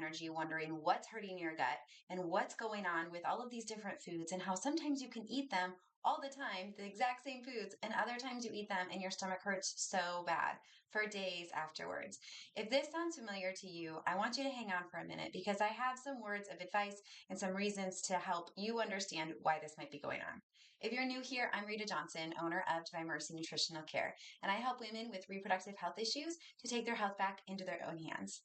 energy wondering what's hurting your gut and what's going on with all of these different foods and how sometimes you can eat them all the time, the exact same foods, and other times you eat them and your stomach hurts so bad for days afterwards. If this sounds familiar to you, I want you to hang on for a minute because I have some words of advice and some reasons to help you understand why this might be going on. If you're new here, I'm Rita Johnson, owner of Divine Mercy Nutritional Care, and I help women with reproductive health issues to take their health back into their own hands.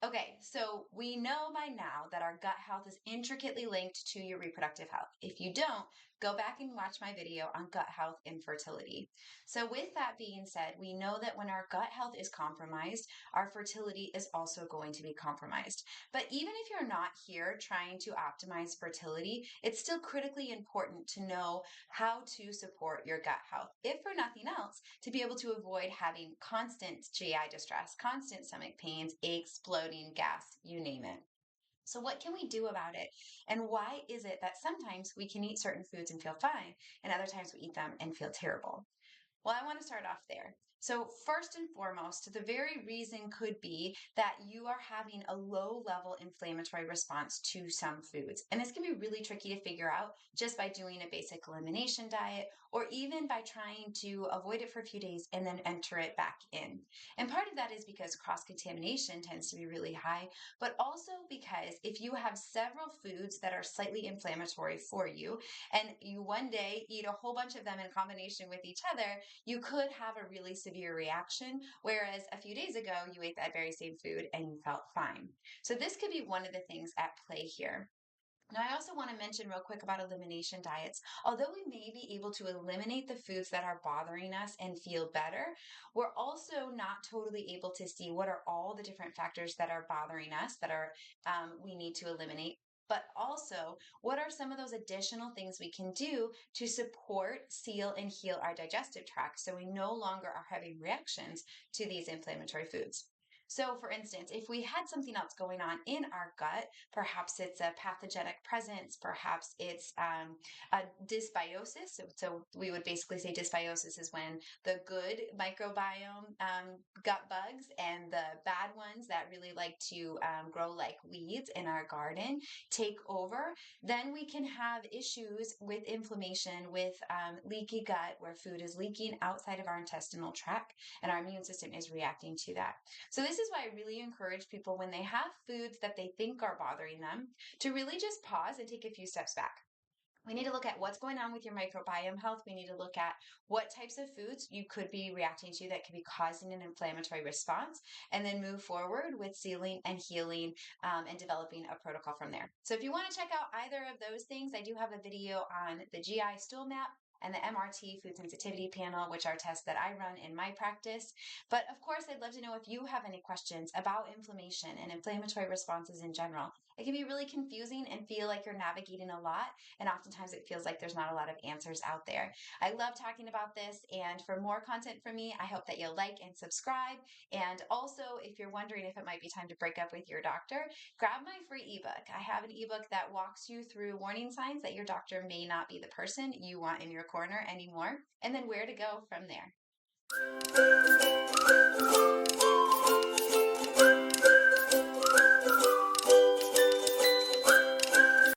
Okay, so we know by now that our gut health is intricately linked to your reproductive health. If you don't, go back and watch my video on gut health and fertility. So with that being said, we know that when our gut health is compromised, our fertility is also going to be compromised. But even if you're not here trying to optimize fertility, it's still critically important to know how to support your gut health, if for nothing else, to be able to avoid having constant GI distress, constant stomach pains, aches, bloating, gas, you name it. So what can we do about it? And why is it that sometimes we can eat certain foods and feel fine, and other times we eat them and feel terrible? Well, I want to start off there. So first and foremost, the very reason could be that you are having a low level inflammatory response to some foods. And this can be really tricky to figure out just by doing a basic elimination diet or even by trying to avoid it for a few days and then enter it back in. And part of that is because cross-contamination tends to be really high, but also because if you have several foods that are slightly inflammatory for you and you one day eat a whole bunch of them in combination with each other, you could have a really severe reaction, whereas a few days ago, you ate that very same food and you felt fine. So this could be one of the things at play here. Now, I also want to mention real quick about elimination diets. Although we may be able to eliminate the foods that are bothering us and feel better, we're also not totally able to see what are all the different factors that are bothering us that are we need to eliminate. But also, what are some of those additional things we can do to support, seal, and heal our digestive tract so we no longer are having reactions to these inflammatory foods? So, for instance, if we had something else going on in our gut, perhaps it's a pathogenic presence, perhaps it's a dysbiosis. So, we would basically say dysbiosis is when the good microbiome gut bugs and the bad ones that really like to grow like weeds in our garden take over. Then we can have issues with inflammation, with leaky gut, where food is leaking outside of our intestinal tract and our immune system is reacting to that. So this is why I really encourage people when they have foods that they think are bothering them to really just pause and take a few steps back. We need to look at what's going on with your microbiome health. We need to look at what types of foods you could be reacting to that could be causing an inflammatory response, and then move forward with sealing and healing and developing a protocol from there. So if you want to check out either of those things, I do have a video on the GI stool map and the MRT food sensitivity panel, which are tests that I run in my practice. But of course, I'd love to know if you have any questions about inflammation and inflammatory responses in general. It can be really confusing and feel like you're navigating a lot, and oftentimes it feels like there's not a lot of answers out there. I love talking about this, and for more content from me, I hope that you'll like and subscribe. And also, if you're wondering if it might be time to break up with your doctor, grab my free ebook. I have an ebook that walks you through warning signs that your doctor may not be the person you want in your corner anymore, and then where to go from there.